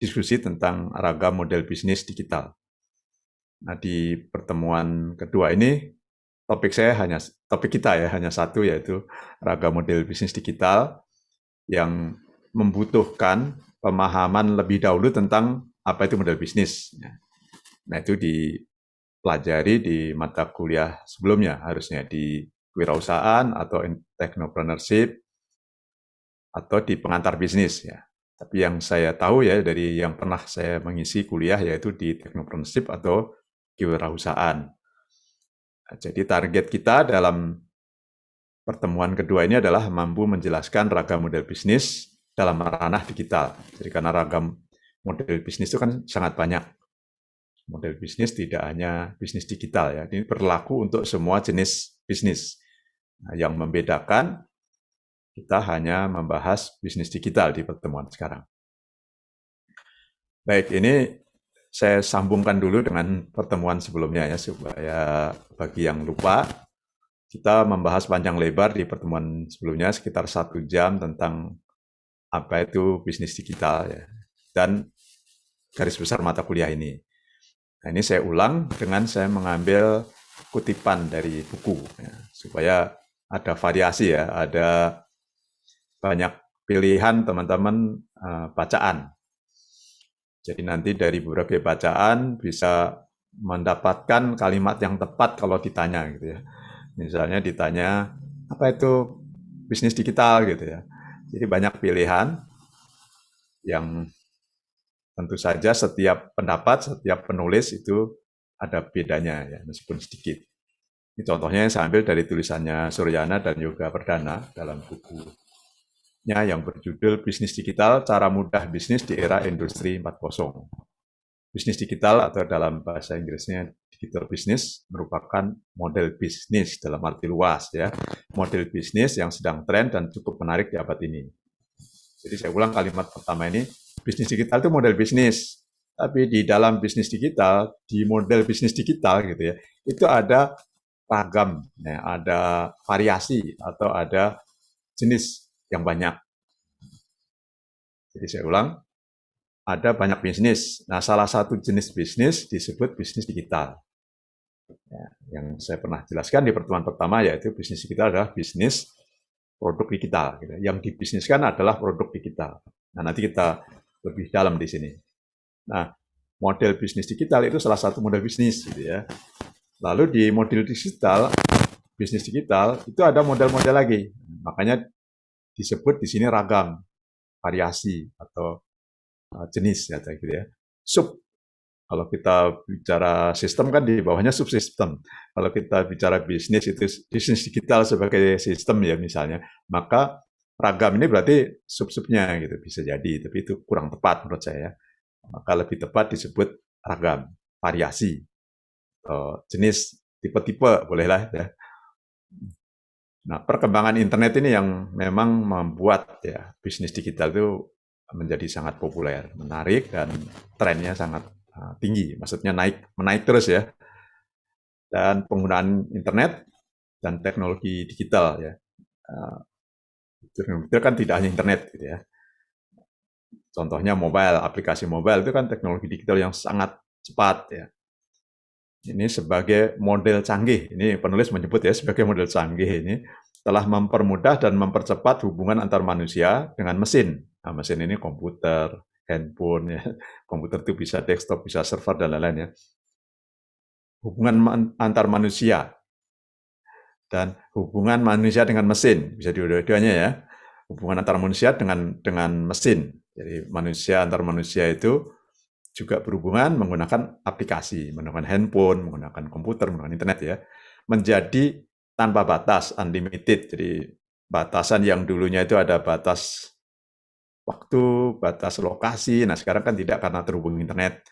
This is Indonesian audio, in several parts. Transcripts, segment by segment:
diskusi tentang ragam model bisnis digital. Nah, di pertemuan kedua ini topik kita hanya satu, yaitu ragam model bisnis digital yang membutuhkan pemahaman lebih dahulu tentang apa itu model bisnis. Nah, itu dipelajari di mata kuliah sebelumnya, harusnya di kewirausahaan atau technopreneurship atau di pengantar bisnis ya. Tapi yang saya tahu ya dari yang pernah saya mengisi kuliah yaitu di technopreneurship atau kewirausahaan. Nah, jadi target kita dalam pertemuan kedua ini adalah mampu menjelaskan ragam model bisnis dalam ranah digital. Jadi karena ragam model bisnis itu kan sangat banyak. Model bisnis tidak hanya bisnis digital ya, ini berlaku untuk semua jenis bisnis. Nah, yang membedakan kita hanya membahas bisnis digital di pertemuan sekarang. Baik, ini saya sambungkan dulu dengan pertemuan sebelumnya ya, supaya bagi yang lupa, kita membahas panjang lebar di pertemuan sebelumnya sekitar 1 jam tentang apa itu bisnis digital ya, dan garis besar mata kuliah ini. Nah, ini saya ulang dengan saya mengambil kutipan dari buku ya, supaya ada variasi ya, ada banyak pilihan teman-teman bacaan. Jadi nanti dari beberapa bacaan bisa mendapatkan kalimat yang tepat kalau ditanya gitu ya. Misalnya ditanya apa itu bisnis digital gitu ya. Jadi banyak pilihan yang tentu saja setiap pendapat, setiap penulis itu ada bedanya ya, meskipun sedikit. Ini contohnya yang saya ambil dari tulisannya Suryana dan Yoga Perdana dalam bukunya yang berjudul Bisnis Digital, Cara Mudah Bisnis di Era Industri 4.0. Bisnis digital atau dalam bahasa Inggrisnya digital business merupakan model bisnis dalam arti luas ya. Model bisnis yang sedang tren dan cukup menarik di abad ini. Jadi saya ulang kalimat pertama ini, bisnis digital itu model bisnis. Tapi di dalam bisnis digital, di model bisnis digital gitu ya, itu ada ragam, ya, ada variasi atau ada jenis yang banyak. Jadi saya ulang, ada banyak bisnis. Nah, salah satu jenis bisnis disebut bisnis digital. Ya, yang saya pernah jelaskan di pertemuan pertama yaitu bisnis digital adalah bisnis produk digital. Gitu. Yang dibisniskan adalah produk digital. Nah, nanti kita lebih dalam di sini. Nah, model bisnis digital itu salah satu model bisnis, gitu ya. Lalu di model digital, bisnis digital itu ada model-model lagi. Makanya disebut di sini ragam, variasi atau jenis ya, gitu ya. Sub. Kalau kita bicara sistem kan di bawahnya subsistem. Kalau kita bicara bisnis itu bisnis digital sebagai sistem ya misalnya, maka ragam ini berarti sub-subnya gitu bisa jadi, tapi itu kurang tepat menurut saya. Maka lebih tepat disebut ragam, variasi, jenis, tipe-tipe bolehlah ya. Nah, perkembangan internet ini yang memang membuat ya bisnis digital itu menjadi sangat populer, menarik dan trennya sangat tinggi. Maksudnya menaik terus ya. Dan penggunaan internet dan teknologi digital ya. Itu kan tidak hanya internet gitu ya. Contohnya mobile, aplikasi mobile itu kan teknologi digital yang sangat cepat ya. Ini sebagai model canggih, ini penulis menyebut ya sebagai model canggih ini telah mempermudah dan mempercepat hubungan antar manusia dengan mesin. Nah, mesin ini komputer, handphone ya. Komputer itu bisa desktop, bisa server dan lain-lain ya. Hubungan antar manusia dan hubungan manusia dengan mesin, bisa dua-duanya ya. Hubungan antar manusia dengan mesin. Jadi manusia antar manusia itu juga berhubungan menggunakan aplikasi, menggunakan handphone, menggunakan komputer, menggunakan internet ya, menjadi tanpa batas, unlimited. Jadi batasan yang dulunya itu ada batas waktu, batas lokasi, nah sekarang kan tidak karena terhubung internet.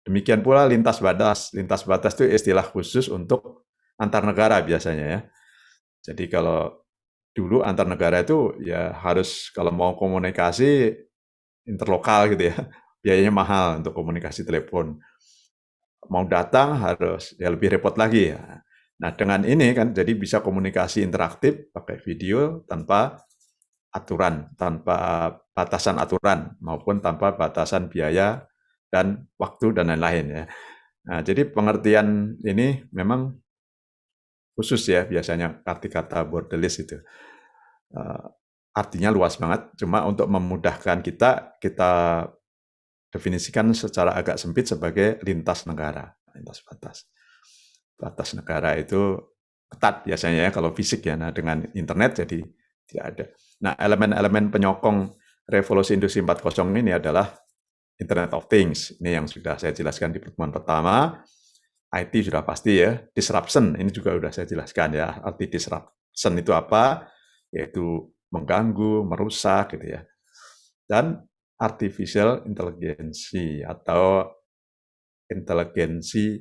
Demikian pula lintas batas. Lintas batas itu istilah khusus untuk antar negara biasanya ya. Jadi kalau dulu antar negara itu ya harus kalau mau komunikasi interlokal gitu ya, biayanya mahal untuk komunikasi telepon. Mau datang harus ya lebih repot lagi ya. Nah, dengan ini kan jadi bisa komunikasi interaktif pakai video tanpa aturan, tanpa batasan aturan maupun tanpa batasan biaya dan waktu dan lain-lain ya. Nah, jadi pengertian ini memang khusus ya biasanya arti kata borderless itu. Uh, Artinya luas banget, cuma untuk memudahkan kita definisikan secara agak sempit sebagai lintas negara, lintas batas. Batas negara itu ketat biasanya ya kalau fisik ya. Nah, dengan internet jadi tidak ada. Nah, elemen-elemen penyokong revolusi industri 4.0 ini adalah Internet of Things. Ini yang sudah saya jelaskan di pertemuan pertama. IT sudah pasti ya. Disruption ini juga sudah saya jelaskan ya. Arti disruption itu apa? Yaitu mengganggu, merusak gitu ya. Dan artificial intelligence atau inteligensi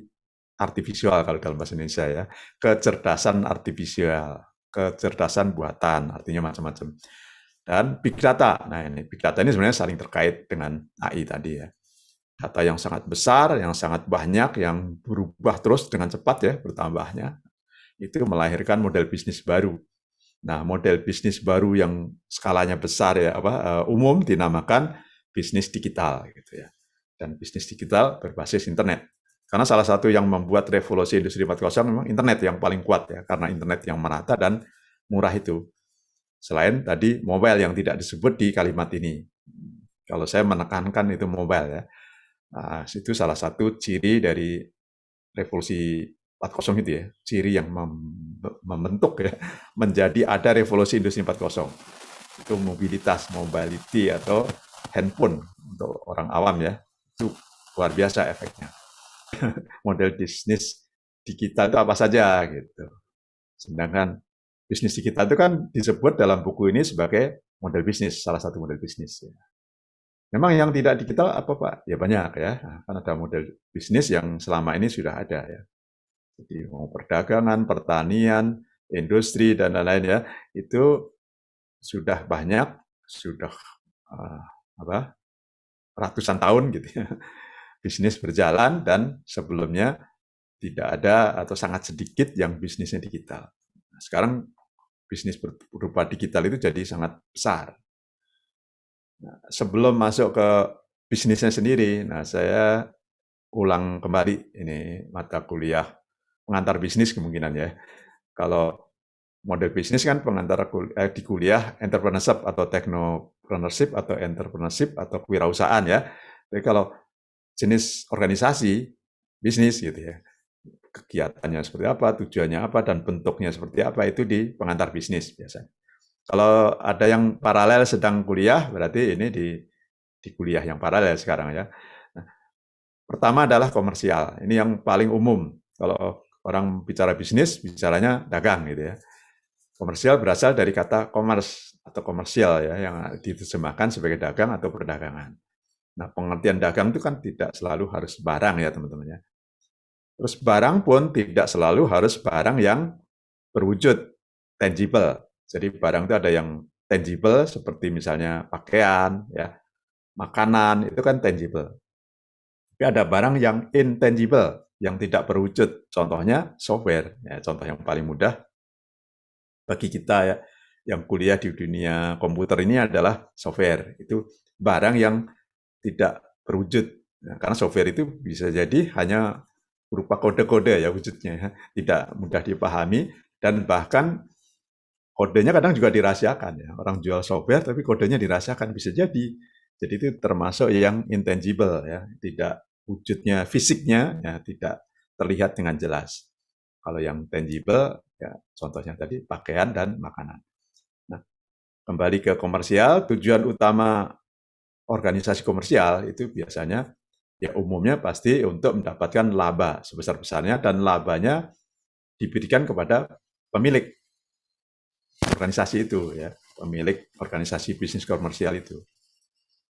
artifisial kalau dalam bahasa Indonesia ya, kecerdasan artifisial, kecerdasan buatan, artinya macam-macam. Dan big data, nah ini big data ini sebenarnya saling terkait dengan AI tadi ya. Data yang sangat besar, yang sangat banyak, yang berubah terus dengan cepat ya bertambahnya, itu melahirkan model bisnis baru. Nah, model bisnis baru yang skalanya besar ya, umum dinamakan bisnis digital gitu ya. Dan bisnis digital berbasis internet. Karena salah satu yang membuat revolusi industri 4.0 memang internet yang paling kuat ya, karena internet yang merata dan murah itu. Selain tadi mobile yang tidak disebut di kalimat ini. Kalau saya menekankan itu mobile ya. Nah, itu salah satu ciri dari revolusi 4.0 itu ya, ciri yang membentuk ya, menjadi ada revolusi industri 4.0. Itu mobility atau handphone untuk orang awam ya, itu luar biasa efeknya. Model bisnis digital itu apa saja gitu. Sedangkan bisnis digital itu kan disebut dalam buku ini sebagai model bisnis, salah satu model bisnis. Ya. Memang yang tidak digital apa Pak? Ya banyak ya, kan ada model bisnis yang selama ini sudah ada ya. Jadi mau perdagangan, pertanian, industri dan lain-lain ya, itu sudah banyak, sudah apa ratusan tahun gitu ya. Bisnis berjalan dan sebelumnya tidak ada atau sangat sedikit yang bisnisnya digital. Nah, sekarang bisnis berupa digital itu jadi sangat besar. Nah, sebelum masuk ke bisnisnya sendiri, nah saya ulang kembali ini mata kuliah pengantar bisnis kemungkinan ya. Kalau model bisnis kan pengantar di kuliah entrepreneurship atau technopreneurship atau entrepreneurship atau kewirausahaan ya. Jadi kalau jenis organisasi bisnis gitu ya, kegiatannya seperti apa, tujuannya apa, dan bentuknya seperti apa itu di pengantar bisnis biasanya. Kalau ada yang paralel sedang kuliah, berarti ini di kuliah yang paralel sekarang ya. Nah, pertama adalah komersial. Ini yang paling umum. Kalau orang bicara bisnis, bicaranya dagang gitu ya. Komersial berasal dari kata commerce atau komersial ya, yang diterjemahkan sebagai dagang atau perdagangan. Nah, pengertian dagang itu kan tidak selalu harus barang ya teman-teman ya. Terus barang pun tidak selalu harus barang yang berwujud tangible. Jadi barang itu ada yang tangible seperti misalnya pakaian, ya, makanan itu kan tangible. Tapi ada barang yang intangible, yang tidak berwujud. Contohnya software. Ya, contoh yang paling mudah bagi kita ya, yang kuliah di dunia komputer ini adalah software. Itu barang yang tidak berwujud. Nah, karena software itu bisa jadi hanya berupa kode-kode ya wujudnya, ya. Tidak mudah dipahami dan bahkan kodenya kadang juga dirahasiakan ya. Orang jual software tapi kodenya dirahasiakan bisa jadi. Jadi itu termasuk yang intangible ya, tidak wujudnya fisiknya ya tidak terlihat dengan jelas. Kalau yang tangible ya contohnya tadi pakaian dan makanan. Nah, kembali ke komersial, tujuan utama organisasi komersial itu biasanya ya umumnya pasti untuk mendapatkan laba sebesar-besarnya dan labanya diberikan kepada pemilik organisasi itu ya, pemilik organisasi bisnis komersial itu.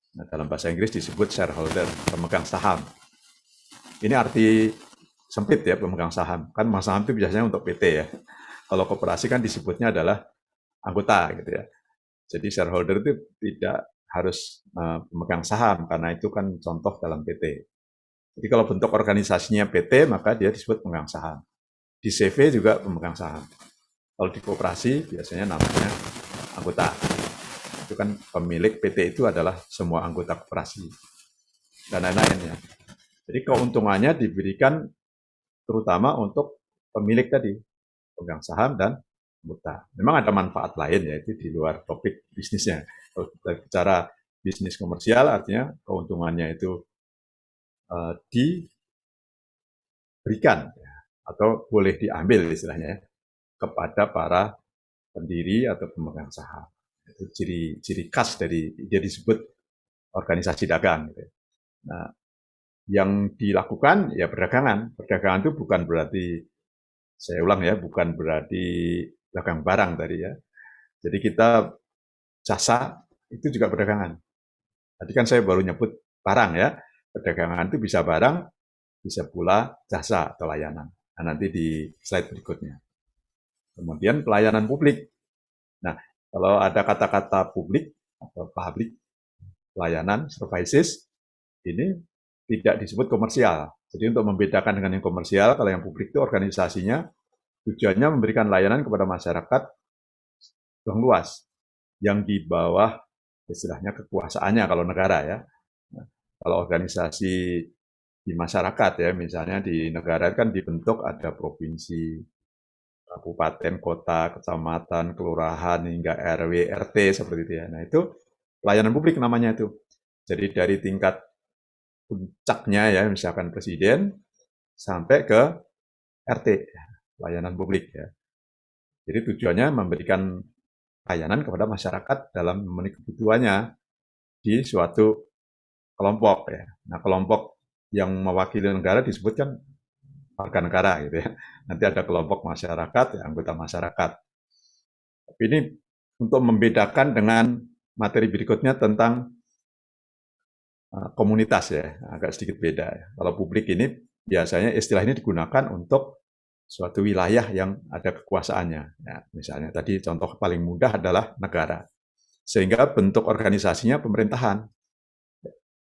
Nah, dalam bahasa Inggris disebut shareholder, pemegang saham. Ini arti sempit ya pemegang saham. Kan pemegang saham itu biasanya untuk PT ya. Kalau koperasi kan disebutnya adalah anggota gitu ya. Jadi shareholder itu tidak harus pemegang saham karena itu kan contoh dalam PT. Jadi kalau bentuk organisasinya PT maka dia disebut pemegang saham. Di CV juga pemegang saham. Kalau di koperasi biasanya namanya anggota. itu kan pemilik PT itu adalah semua anggota koperasi dan lain-lainnya. Jadi keuntungannya diberikan terutama untuk pemilik tadi, pemegang saham dan anggota. Memang ada manfaat lain yaitu di luar topik bisnisnya. Kalau kita bicara bisnis komersial artinya keuntungannya itu diberikan ya, atau boleh diambil istilahnya ya, kepada para pendiri atau pemegang saham. Itu ciri khas dari dia disebut organisasi dagang. Gitu. Nah, yang dilakukan ya perdagangan. Perdagangan itu bukan berarti, saya ulang ya, bukan berarti dagang barang tadi ya. Jadi kita jasa itu juga perdagangan. Tadi kan saya baru nyebut barang ya. Perdagangan itu bisa barang, bisa pula jasa atau layanan. Nah, nanti di slide berikutnya. Kemudian pelayanan publik. Nah, kalau ada kata-kata publik atau public, pelayanan, services, ini tidak disebut komersial. Jadi untuk membedakan dengan yang komersial, kalau yang publik itu organisasinya tujuannya memberikan layanan kepada masyarakat yang luas, yang di bawah istilahnya kekuasaannya kalau negara ya. Nah, kalau organisasi di masyarakat ya, misalnya di negara kan dibentuk ada provinsi, kabupaten, kota, kecamatan, kelurahan, hingga RW, RT seperti itu ya. Nah itu pelayanan publik namanya itu. Jadi dari tingkat puncaknya ya, misalkan presiden, sampai ke RT, pelayanan publik ya. Jadi tujuannya memberikan layanan kepada masyarakat dalam memenuhi kebutuhannya di suatu kelompok ya. Nah kelompok yang mewakili negara disebutkan warga negara gitu ya. Nanti ada kelompok masyarakat, ya, anggota masyarakat. Tapi ini untuk membedakan dengan materi berikutnya tentang komunitas ya, agak sedikit beda ya. Kalau publik ini biasanya istilah ini digunakan untuk suatu wilayah yang ada kekuasaannya. Ya, misalnya tadi contoh paling mudah adalah negara. Sehingga bentuk organisasinya pemerintahan.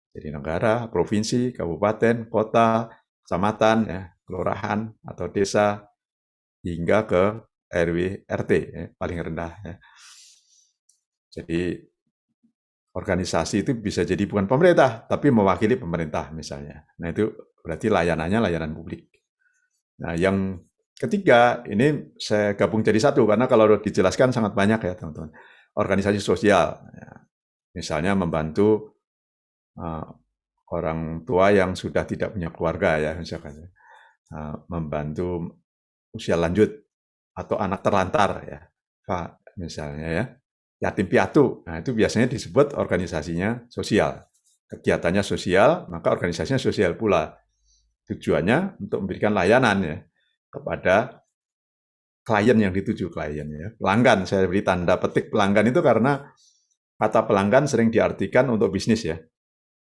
Jadi negara, provinsi, kabupaten, kota, kecamatan, ya, kelurahan atau desa, hingga ke RW, RT, ya, paling rendah. Ya. Jadi organisasi itu bisa jadi bukan pemerintah, tapi mewakili pemerintah misalnya. Nah itu berarti layanannya layanan publik. Nah yang ketiga, ini saya gabung jadi satu, karena kalau dijelaskan sangat banyak ya teman-teman. Organisasi sosial, ya. Misalnya membantu orang tua yang sudah tidak punya keluarga ya, misalkan. Membantu usia lanjut atau anak terlantar ya, Pak, misalnya ya, yatim piatu. Nah, itu biasanya disebut organisasinya sosial. Kegiatannya sosial, maka organisasinya sosial pula. Tujuannya untuk memberikan layanan ya kepada klien yang dituju, klien ya. Pelanggan, saya beri tanda petik pelanggan itu karena kata pelanggan sering diartikan untuk bisnis ya.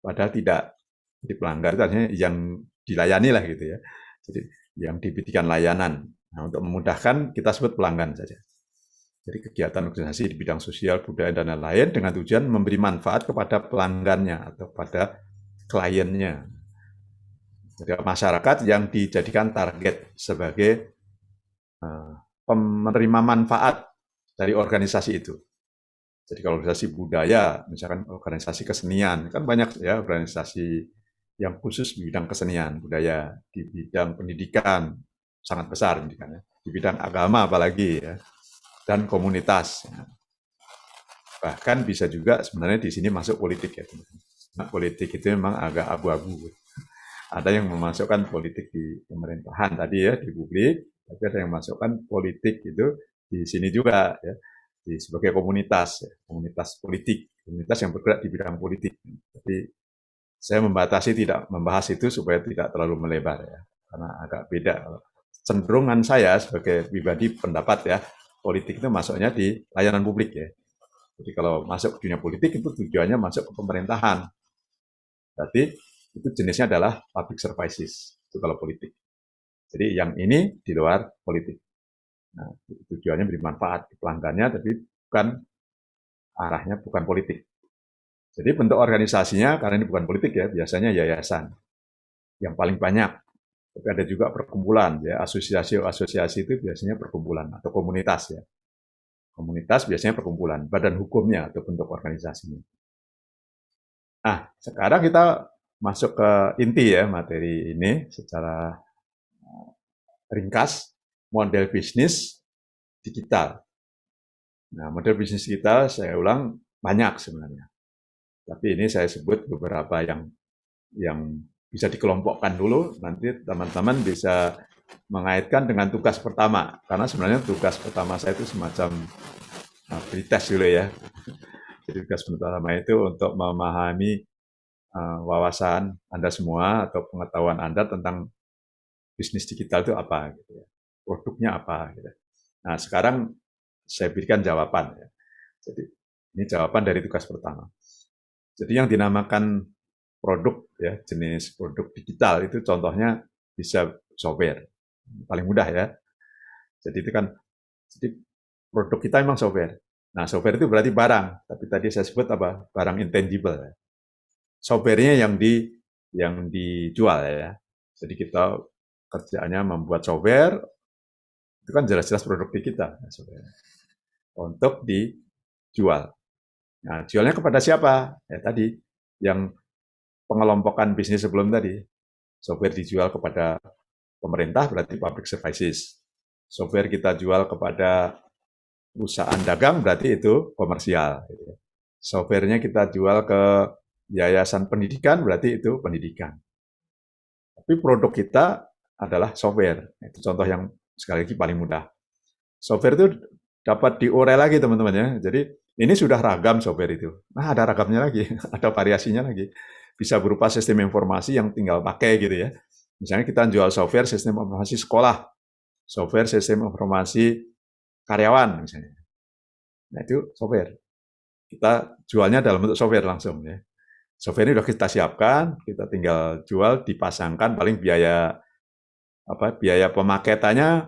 Padahal tidak. Jadi pelanggan itu artinya yang dilayani lah gitu ya. Jadi yang diberikan layanan. Nah, untuk memudahkan kita sebut pelanggan saja. Jadi kegiatan organisasi di bidang sosial, budaya, dan lain-lain dengan tujuan memberi manfaat kepada pelanggannya atau pada kliennya. Jadi masyarakat yang dijadikan target sebagai penerima manfaat dari organisasi itu. Jadi kalau organisasi budaya, misalkan organisasi kesenian, kan banyak ya organisasi yang khusus di bidang kesenian, budaya, di bidang pendidikan, sangat besar pendidikannya, di bidang agama apalagi ya, dan komunitas. Bahkan bisa juga sebenarnya di sini masuk politik ya teman-teman. Nah, politik itu memang agak abu-abu. Ada yang memasukkan politik di pemerintahan tadi ya, di publik, tapi ada yang memasukkan politik itu di sini juga ya, sebagai komunitas, ya, komunitas politik, komunitas yang bergerak di bidang politik. Tapi saya membatasi tidak membahas itu supaya tidak terlalu melebar ya, karena agak beda. Cenderungan saya sebagai pribadi pendapat ya, politik itu masuknya di layanan publik ya. Jadi kalau masuk ke dunia politik itu tujuannya masuk ke pemerintahan. Berarti itu jenisnya adalah public services, itu kalau politik. Jadi yang ini di luar politik. Nah, tujuannya beri manfaat di pelanggannya, tapi bukan arahnya bukan politik. Jadi bentuk organisasinya, karena ini bukan politik ya, biasanya yayasan. Yang paling banyak. Tapi ada juga perkumpulan, ya asosiasi-asosiasi itu biasanya perkumpulan atau komunitas ya. Komunitas biasanya perkumpulan, badan hukumnya atau bentuk organisasinya. Nah, sekarang kita masuk ke inti ya materi ini secara ringkas, model bisnis digital. Nah, model bisnis digital saya ulang banyak sebenarnya. Tapi ini saya sebut beberapa yang bisa dikelompokkan dulu, nanti teman-teman bisa mengaitkan dengan tugas pertama. Karena sebenarnya tugas pertama saya itu semacam pretest dulu ya. Jadi tugas pertama itu untuk memahami wawasan Anda semua atau pengetahuan Anda tentang bisnis digital itu apa, gitu ya. Produknya apa. Gitu. Nah, sekarang saya berikan jawaban. Ya. Jadi ini jawaban dari tugas pertama. Jadi yang dinamakan produk ya jenis produk digital itu contohnya bisa software paling mudah ya. Jadi itu kan jadi produk kita memang software. Nah software itu berarti barang, tapi tadi saya sebut apa barang intangible. Ya. Softwarenya yang dijual ya. Jadi kita kerjaannya membuat software itu kan jelas-jelas produk kita software, untuk dijual. Nah jualnya kepada siapa? Ya tadi yang pengelompokan bisnis sebelum tadi. Software dijual kepada pemerintah berarti public services. Software kita jual kepada perusahaan dagang berarti itu komersial. Softwarenya kita jual ke yayasan pendidikan berarti itu pendidikan. Tapi produk kita adalah software. Itu contoh yang sekali lagi paling mudah. Software itu dapat diurai lagi teman-teman ya. Jadi ini sudah ragam software itu. Nah ada ragamnya lagi, ada variasinya lagi. Bisa berupa sistem informasi yang tinggal pakai gitu ya. Misalnya kita jual software sistem informasi sekolah, software sistem informasi karyawan misalnya. Nah itu software. Kita jualnya dalam bentuk software langsung ya. Software ini sudah kita siapkan, kita tinggal jual, dipasangkan, paling biaya pemaketannya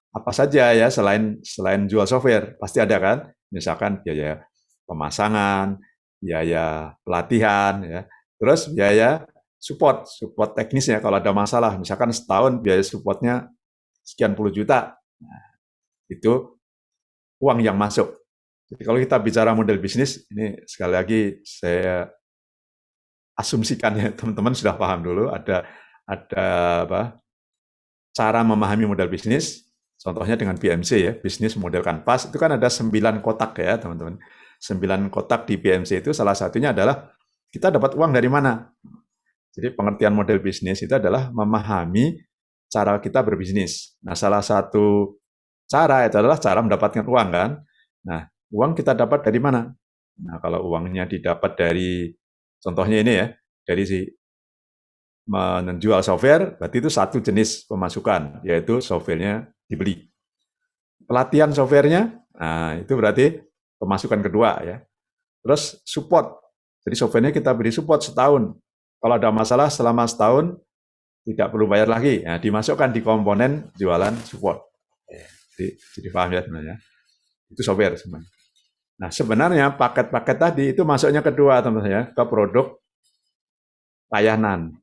apa saja ya selain jual software pasti ada kan, misalkan biaya pemasangan, biaya pelatihan ya, terus biaya support teknisnya kalau ada masalah, misalkan setahun biaya supportnya sekian puluh juta, nah, itu uang yang masuk. Jadi kalau kita bicara model bisnis, ini sekali lagi saya asumsikan ya teman-teman sudah paham dulu ada cara memahami model bisnis. Contohnya dengan BMC ya, bisnis model kanvas, itu kan ada 9 kotak ya teman-teman. 9 kotak di BMC itu salah satunya adalah kita dapat uang dari mana. Jadi pengertian model bisnis itu adalah memahami cara kita berbisnis. Nah salah satu cara itu adalah cara mendapatkan uang kan. Nah uang kita dapat dari mana? Nah kalau uangnya didapat dari, contohnya ini ya, dari si menjual software, berarti itu satu jenis pemasukan, yaitu softwarenya dibeli. Pelatihan softwarenya, nah itu berarti pemasukan kedua ya. Terus support, jadi softwarenya kita beri support setahun. Kalau ada masalah selama setahun, tidak perlu bayar lagi. Nah, dimasukkan di komponen jualan support. Jadi paham ya sebenarnya. Itu software sebenarnya. Nah sebenarnya paket-paket tadi itu masuknya kedua teman-teman ya, ke produk layanan.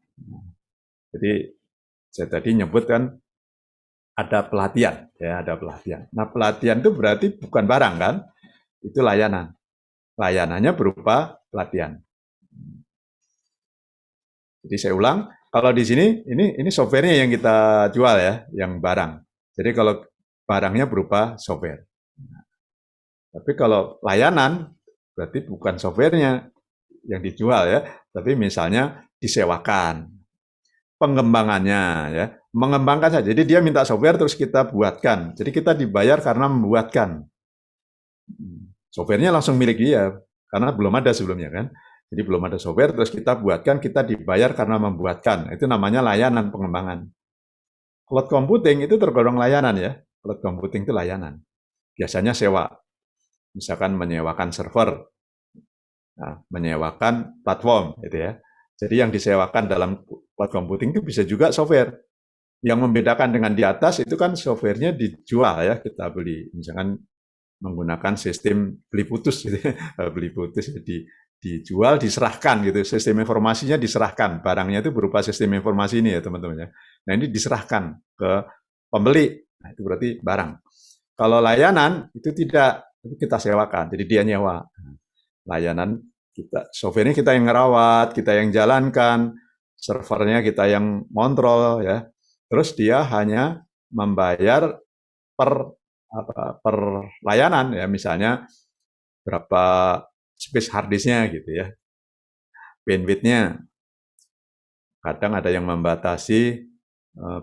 Jadi saya tadi nyebut kan ada pelatihan, ya ada pelatihan. Nah pelatihan itu berarti bukan barang kan, itu layanan. Layanannya berupa pelatihan. Jadi saya ulang, kalau di sini ini softwarenya yang kita jual ya, yang barang. Jadi kalau barangnya berupa software. Tapi kalau layanan berarti bukan softwarenya yang dijual ya, tapi misalnya disewakan. Pengembangannya ya, mengembangkan saja. Jadi dia minta software terus kita buatkan. Jadi kita dibayar karena membuatkan. Softwarenya langsung milik dia karena belum ada sebelumnya kan. Jadi belum ada software terus kita buatkan, kita dibayar karena membuatkan. Itu namanya layanan pengembangan. Cloud computing itu tergolong layanan ya. Cloud computing itu layanan. Biasanya sewa. Misalkan menyewakan server, nah, menyewakan platform gitu ya. Jadi yang disewakan dalam cloud computing itu bisa juga software. Yang membedakan dengan di atas itu kan softwarenya dijual ya, kita beli. Misalkan menggunakan sistem beli putus gitu ya. Beli putus dijual, diserahkan gitu. Sistem informasinya diserahkan. Barangnya itu berupa sistem informasi ini ya teman-teman ya. Nah ini diserahkan ke pembeli. Nah itu berarti barang. Kalau layanan itu tidak, itu kita sewakan, jadi dia nyewa. Layanan kita, softwarenya kita yang ngerawat, kita yang jalankan, servernya kita yang kontrol ya. Terus dia hanya membayar per per layanan ya, misalnya berapa space hard disknya gitu ya, bandwidth-nya. Kadang ada yang membatasi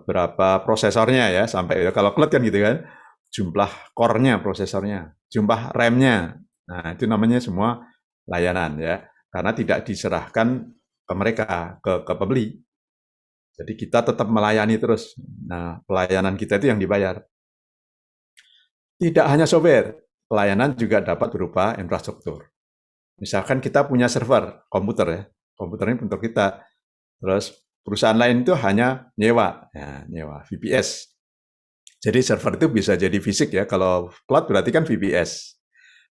berapa prosesornya ya, sampai kalau cloud kan gitu kan, jumlah core-nya prosesornya, jumlah RAM-nya. Nah, itu namanya semua layanan ya, karena tidak diserahkan ke mereka, ke pembeli. Jadi kita tetap melayani terus. Nah, pelayanan kita itu yang dibayar. Tidak hanya software, pelayanan juga dapat berupa infrastruktur. Misalkan kita punya server komputer ya, komputernya untuk kita. Terus perusahaan lain itu hanya nyewa, ya, nyewa VPS. Jadi server itu bisa jadi fisik ya. Kalau cloud berarti kan VPS.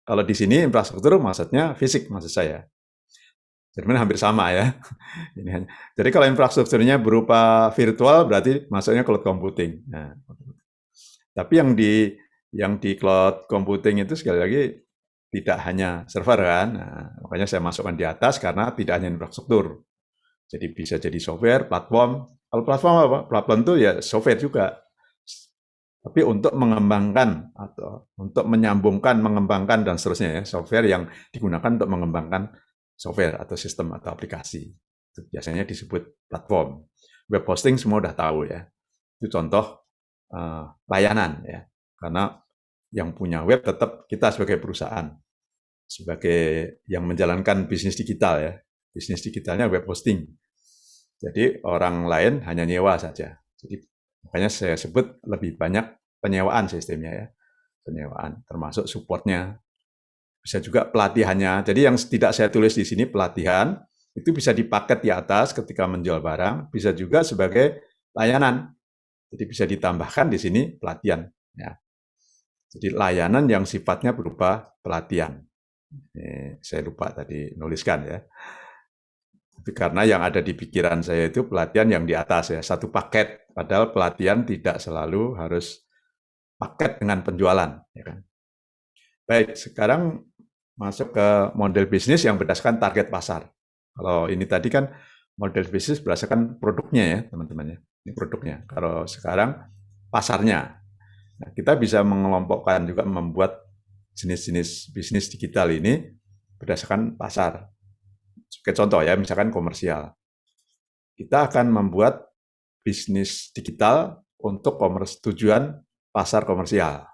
Kalau di sini infrastruktur maksudnya fisik maksud saya. Jadi hampir sama ya. Jadi kalau infrastrukturnya berupa virtual berarti maksudnya cloud computing. Nah, tapi yang di cloud computing itu sekali lagi tidak hanya server kan. Nah, makanya saya masukkan di atas karena tidak hanya infrastruktur. Jadi bisa jadi software, platform. Kalau platform apa? Platform itu ya software juga. Tapi untuk mengembangkan atau untuk menyambungkan, mengembangkan dan seterusnya ya, software yang digunakan untuk mengembangkan software atau sistem atau aplikasi. Itu biasanya disebut platform. Web hosting semua udah tahu ya. Itu contoh layanan ya. Karena yang punya web tetap kita sebagai perusahaan, sebagai yang menjalankan bisnis digital ya. Bisnis digitalnya web hosting. Jadi orang lain hanya nyewa saja. Jadi makanya saya sebut lebih banyak penyewaan sistemnya ya. Penyewaan, termasuk supportnya. Bisa juga pelatihannya. Jadi yang tidak saya tulis di sini pelatihan, itu bisa dipaket di atas ketika menjual barang, bisa juga sebagai layanan. Jadi bisa ditambahkan di sini pelatihan. Ya. Jadi layanan yang sifatnya berupa pelatihan. Saya lupa tadi nuliskan ya. Itu karena yang ada di pikiran saya itu pelatihan yang di atas ya, satu paket. Padahal pelatihan tidak selalu harus paket dengan penjualan. Ya kan? Baik, sekarang masuk ke model bisnis yang berdasarkan target pasar. Kalau ini tadi kan model bisnis berdasarkan produknya ya teman-teman ya. Ini produknya. Kalau sekarang pasarnya. Nah, kita bisa mengelompokkan juga membuat jenis-jenis bisnis digital ini berdasarkan pasar. Sebagai contoh ya, misalkan komersial. Kita akan membuat bisnis digital untuk tujuan pasar komersial.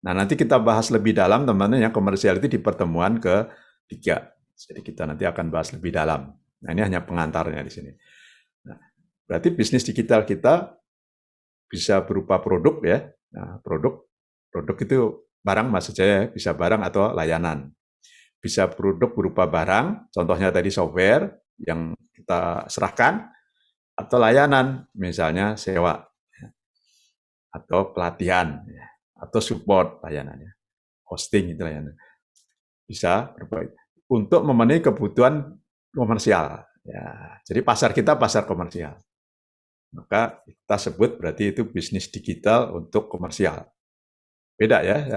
Nah, nanti kita bahas lebih dalam teman-teman ya, komersial itu di pertemuan ketiga. Jadi kita nanti akan bahas lebih dalam. Nah, ini hanya pengantarnya di sini. Nah, berarti bisnis digital kita bisa berupa produk ya. Nah, produk itu barang maksud saya bisa barang atau layanan. Bisa produk berupa barang, contohnya tadi software yang kita serahkan, atau layanan, misalnya sewa, atau pelatihan, atau support layanannya, hosting itu layanan. Bisa berupa untuk memenuhi kebutuhan komersial. Ya, jadi pasar kita pasar komersial. Maka kita sebut berarti itu bisnis digital untuk komersial. Beda ya,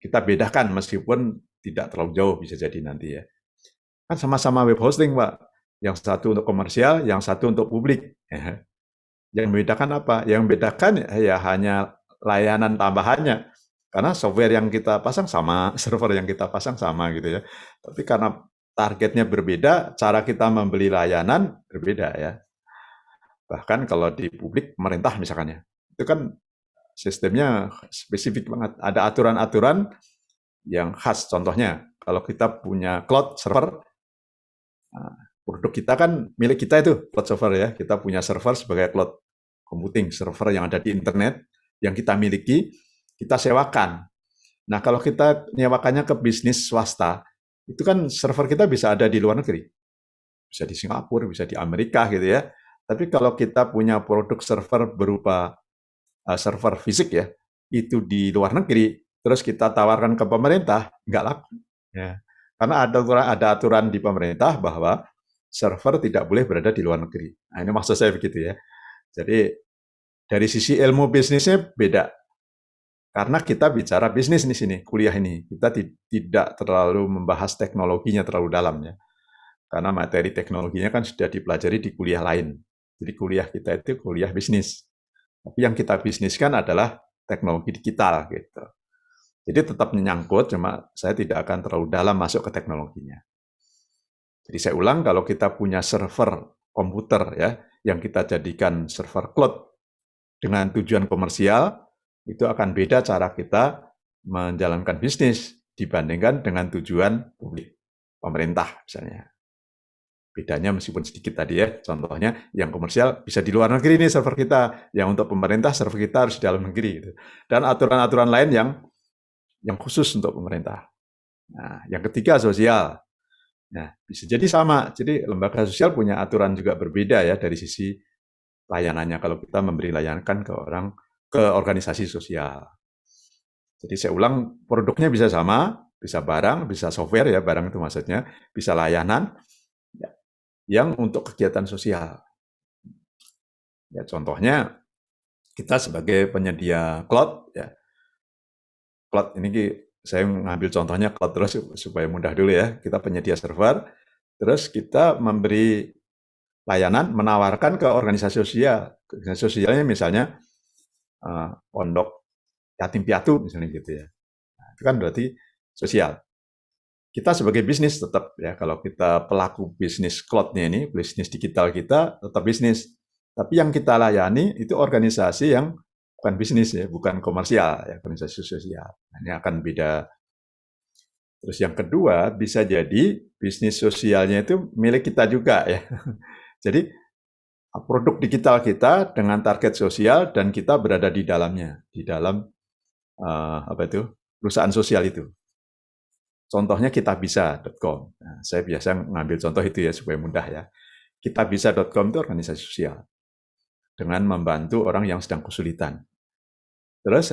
kita bedakan meskipun tidak terlalu jauh bisa jadi nanti ya. Kan sama-sama web hosting, Pak. Yang satu untuk komersial, yang satu untuk publik. Yang membedakan apa? Yang membedakan ya hanya layanan tambahannya. Karena software yang kita pasang sama, server yang kita pasang sama gitu ya. Tapi karena targetnya berbeda, cara kita membeli layanan berbeda ya. Bahkan kalau di publik, pemerintah misalkan ya, itu kan sistemnya spesifik banget. Ada aturan-aturan yang khas. Contohnya, kalau kita punya cloud server, produk kita kan milik kita itu, cloud server ya. Kita punya server sebagai cloud computing, server yang ada di internet, yang kita miliki, kita sewakan. Nah, kalau kita nyewakannya ke bisnis swasta, itu kan server kita bisa ada di luar negeri. Bisa di Singapura, bisa di Amerika gitu ya. Tapi kalau kita punya produk server berupa server fisik ya, itu di luar negeri, terus kita tawarkan ke pemerintah, nggak laku. Ya. Karena ada aturan di pemerintah bahwa server tidak boleh berada di luar negeri. Nah, ini maksud saya begitu ya. Jadi dari sisi ilmu bisnisnya beda. Karena kita bicara bisnis di sini, kuliah ini. Kita tidak terlalu membahas teknologinya terlalu dalam ya. Karena materi teknologinya kan sudah dipelajari di kuliah lain. Jadi kuliah kita itu kuliah bisnis. Tapi yang kita bisniskan adalah teknologi digital gitu. Jadi tetap menyangkut, cuma saya tidak akan terlalu dalam masuk ke teknologinya. Jadi saya ulang, kalau kita punya server komputer ya, yang kita jadikan server cloud dengan tujuan komersial, itu akan beda cara kita menjalankan bisnis dibandingkan dengan tujuan publik, pemerintah misalnya. Bedanya meskipun sedikit tadi ya, contohnya yang komersial bisa di luar negeri nih server kita, yang untuk pemerintah server kita harus di dalam negeri gitu. Dan aturan-aturan lain yang khusus untuk pemerintah. Nah, yang ketiga sosial. Nah, bisa jadi sama. Jadi lembaga sosial punya aturan juga berbeda ya dari sisi layanannya kalau kita memberi layanan ke organisasi sosial. Jadi saya ulang, produknya bisa sama, bisa barang, bisa software ya, barang itu maksudnya, bisa layanan ya, yang untuk kegiatan sosial. Ya, contohnya kita sebagai penyedia cloud ya. Cloud ini saya mengambil contohnya cloud terus supaya mudah dulu ya. Kita penyedia server, terus kita memberi layanan menawarkan ke organisasi sosial. Organisasi sosialnya misalnya pondok yatim piatu misalnya gitu ya. Nah, itu kan berarti sosial. Kita sebagai bisnis tetap ya, kalau kita pelaku bisnis cloud-nya ini, bisnis digital kita tetap bisnis. Tapi yang kita layani itu organisasi yang bukan bisnis ya, bukan komersial ya, organisasi sosial. Nah, ini akan beda. Terus yang kedua, bisa jadi bisnis sosialnya itu milik kita juga ya. Jadi produk digital kita dengan target sosial dan kita berada di dalamnya, di dalam perusahaan sosial itu. Contohnya kitabisa.com. Nah, saya biasa mengambil contoh itu ya supaya mudah ya. Kitabisa.com itu organisasi sosial dengan membantu orang yang sedang kesulitan. Terus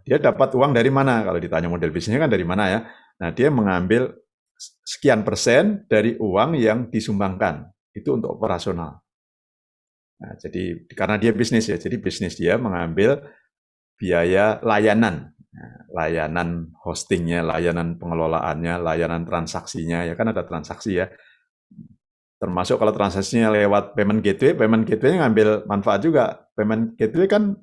dia dapat uang dari mana? Kalau ditanya model bisnisnya kan dari mana ya? Nah, dia mengambil sekian persen dari uang yang disumbangkan. Itu untuk operasional. Nah, jadi karena dia bisnis ya, jadi bisnis dia mengambil biaya layanan. Nah, layanan hostingnya, layanan pengelolaannya, layanan transaksinya, ya kan ada transaksi ya. Termasuk kalau transaksinya lewat payment gateway ngambil manfaat juga. Payment gateway kan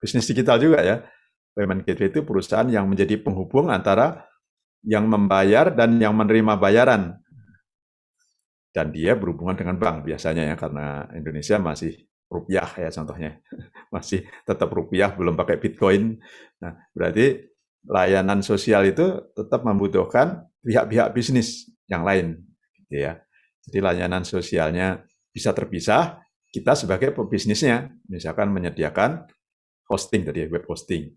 bisnis digital juga ya. Payment gateway itu perusahaan yang menjadi penghubung antara yang membayar dan yang menerima bayaran. Dan dia berhubungan dengan bank biasanya ya, karena Indonesia masih rupiah ya contohnya. Masih tetap rupiah, belum pakai Bitcoin. Nah, berarti layanan sosial itu tetap membutuhkan pihak-pihak bisnis yang lain, gitu ya. Jadi layanan sosialnya bisa terpisah, kita sebagai pebisnisnya, misalkan menyediakan hosting tadi, web hosting,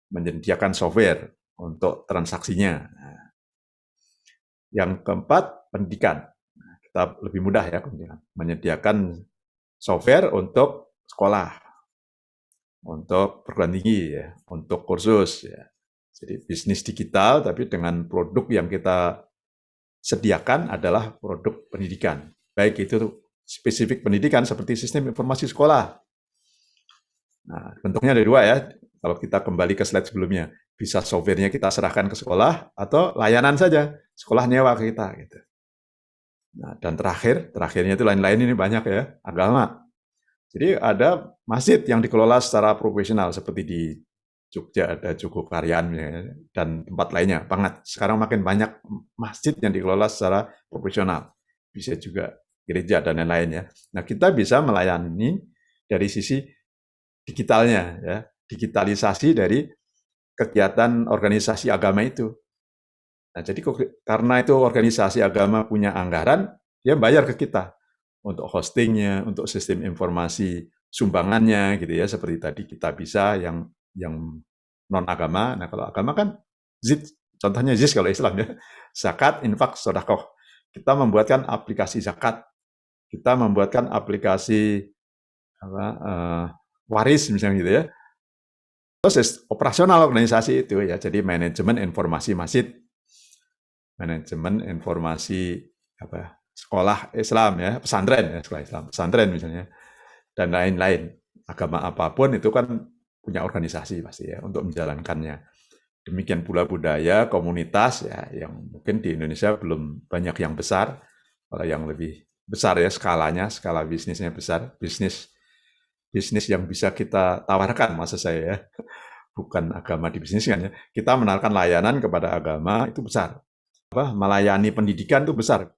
menyediakan software untuk transaksinya. Nah, yang keempat, pendidikan. Nah, kita lebih mudah ya, menyediakan software untuk sekolah, untuk perguruan tinggi ya, untuk kursus ya. Jadi bisnis digital tapi dengan produk yang kita sediakan adalah produk pendidikan. Baik itu spesifik pendidikan seperti sistem informasi sekolah. Nah, bentuknya ada dua ya. Kalau kita kembali ke slide sebelumnya, bisa softwarenya kita serahkan ke sekolah atau layanan saja, sekolah nyewa ke kita gitu. Nah, dan terakhirnya itu lain-lain ini banyak ya, agama. Jadi ada masjid yang dikelola secara profesional seperti di Jogja ada Jogokaryan ya, dan tempat lainnya. Sekarang makin banyak masjid yang dikelola secara profesional. Bisa juga gereja dan lain-lain ya. Nah, kita bisa melayani dari sisi digitalnya ya, digitalisasi dari kegiatan organisasi agama itu. Nah, jadi karena itu organisasi agama punya anggaran, dia bayar ke kita untuk hostingnya, untuk sistem informasi sumbangannya gitu ya, seperti tadi kita bisa yang non agama. Nah, kalau agama kan contohnya ZIS kalau Islam ya, zakat, infak, sedekah. Kita membuatkan aplikasi zakat, kita membuatkan aplikasi waris misalnya gitu ya. Terus operasional organisasi itu ya, jadi manajemen informasi masjid, manajemen informasi sekolah Islam ya, pesantren ya, sekolah Islam, pesantren misalnya, dan lain-lain. Agama apapun itu kan punya organisasi pasti ya untuk menjalankannya. Demikian pula budaya, komunitas ya yang mungkin di Indonesia belum banyak yang besar, kalau yang lebih besar ya skalanya, skala bisnisnya besar, bisnis bisnis yang bisa kita tawarkan maksud saya ya, bukan agama di bisnis kan ya. Kita menawarkan layanan kepada agama itu besar. Melayani pendidikan itu besar.